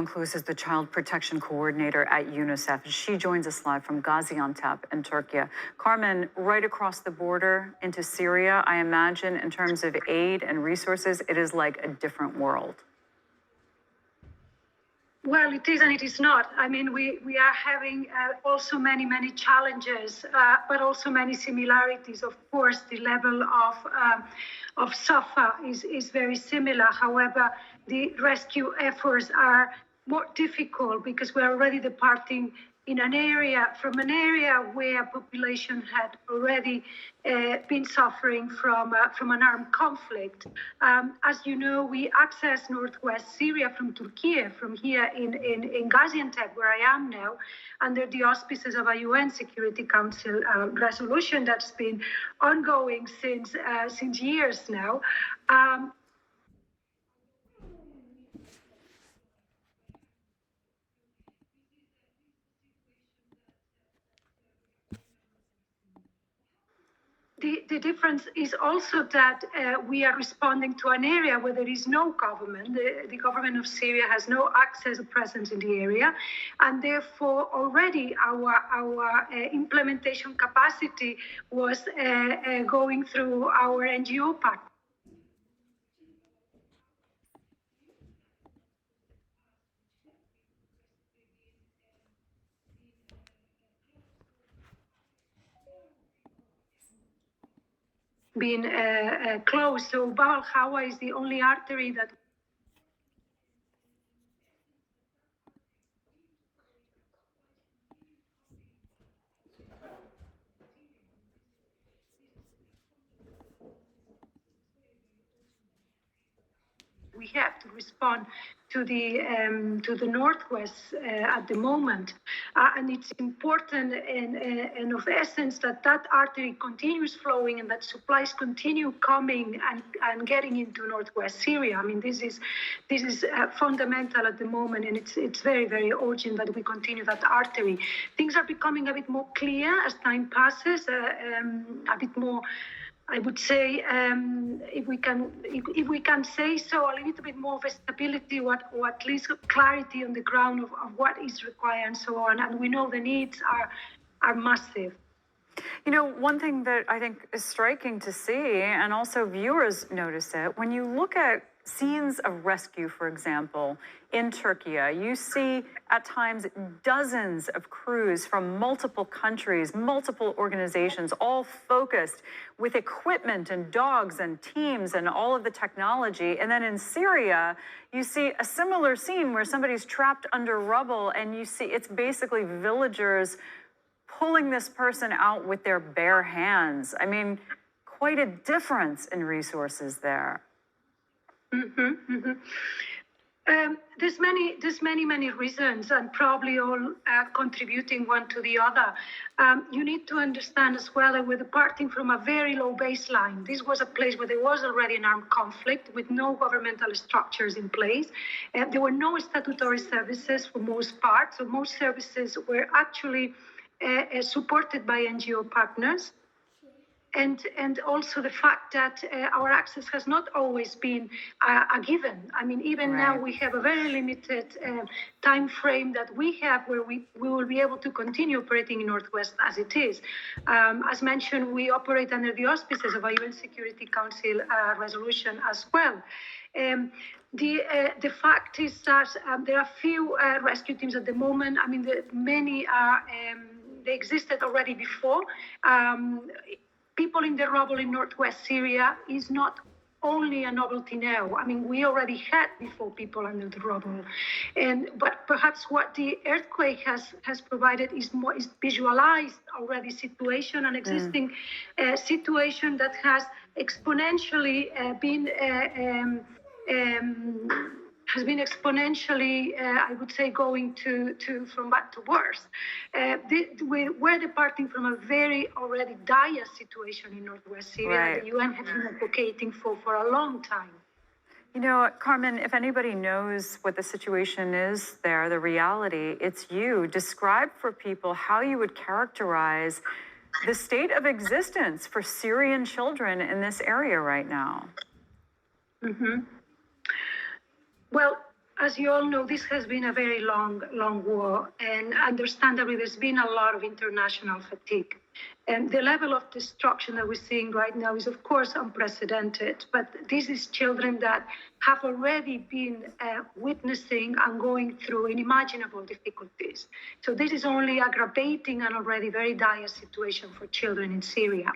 Monclus is the Child Protection Coordinator at UNICEF. She joins us live from Gaziantep in Turkey. Carmen, right across the border into Syria, I imagine in terms of aid and resources, it is like a different world. Well, it is and it is not. I mean, we are having also many challenges, but also many similarities. Of course, the level of SOFA is very similar. However, the rescue efforts are more difficult because we're already departing from an area where population had already been suffering from an armed conflict. As you know, we access northwest Syria from Türkiye, from here in Gaziantep, where I am now, under the auspices of a UN Security Council resolution that's been ongoing since years now. The difference is also that we are responding to an area where there is no government. The government of Syria has no access or presence in the area, and therefore already our implementation capacity was going through our NGO partners. Been closed. So Bab al-Hawa is the only artery that we have to respond to the northwest at the moment, and it's important and of essence that artery continues flowing and that supplies continue coming and getting into northwest Syria. I mean, this is fundamental at the moment, and it's very urgent that we continue that artery. Things are becoming a bit more clear as time passes, a bit more. I would say, if we can say so, a little bit more of a stability, or at least clarity on the ground of what is required and so on. And we know the needs are massive. You know, one thing that I think is striking to see, and also viewers notice it, when you look at scenes of rescue, for example, in Türkiye, you see at times dozens of crews from multiple countries, multiple organizations, all focused with equipment and dogs and teams and all of the technology. And then in Syria, you see a similar scene where somebody's trapped under rubble, and you see it's basically villagers pulling this person out with their bare hands. I mean, quite a difference in resources there. There's many reasons, and probably all contributing one to the other. You need to understand as well that we're departing from a very low baseline. This was a place where there was already an armed conflict with no governmental structures in place. There were no statutory services for most parts, so most services were actually supported by NGO partners. And also the fact that our access has not always been a given. I mean, even now we have a very limited time frame that we have where we will be able to continue operating in Northwest as it is. As mentioned, we operate under the auspices of a UN Security Council resolution as well. The fact is that there are few rescue teams at the moment. I mean, many are, they existed already before. People in the rubble in northwest Syria is not only a novelty now. I mean, we already had before people under the rubble, but perhaps what the earthquake has provided is visualized already situation, an existing situation that has exponentially been I would say, going to from bad to worse. We're departing from a very already dire situation in northwest Syria that the UN has been advocating for a long time. You know, Carmen, if anybody knows what the situation is there, the reality, it's you. Describe for people how you would characterize the state of existence for Syrian children in this area right now. Well, as you all know, this has been a very long war, and understandably, there's been a lot of international fatigue. And the level of destruction that we're seeing right now is, of course, unprecedented. But this is children that have already been witnessing and going through unimaginable difficulties. So this is only aggravating an already very dire situation for children in Syria.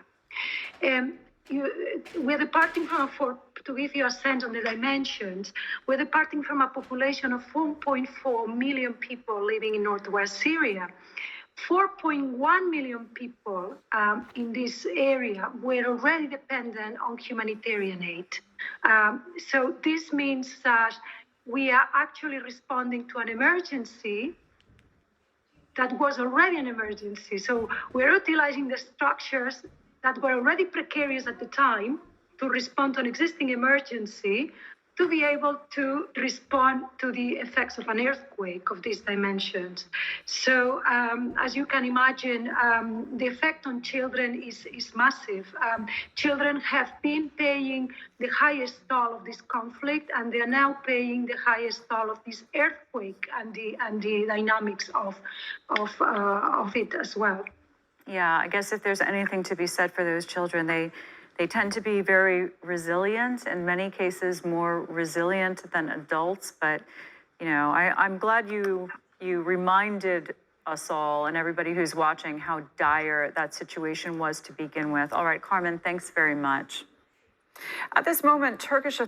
We're departing from, to give you a sense on the dimensions, we're departing from a population of 4.4 million people living in northwest Syria. 4.1 million people in this area were already dependent on humanitarian aid. So this means that we are actually responding to an emergency that was already an emergency. So we're utilizing the structures that were already precarious at the time to respond to an existing emergency, to be able to respond to the effects of an earthquake of these dimensions. So as you can imagine, the effect on children is massive. Children have been paying the highest toll of this conflict, and they are now paying the highest toll of this earthquake and the dynamics of it as well. Yeah, I guess if there's anything to be said for those children, they tend to be very resilient, in many cases more resilient than adults. But, you know, I'm glad you reminded us all and everybody who's watching how dire that situation was to begin with. All right, Carmen, thanks very much. At this moment, Turkish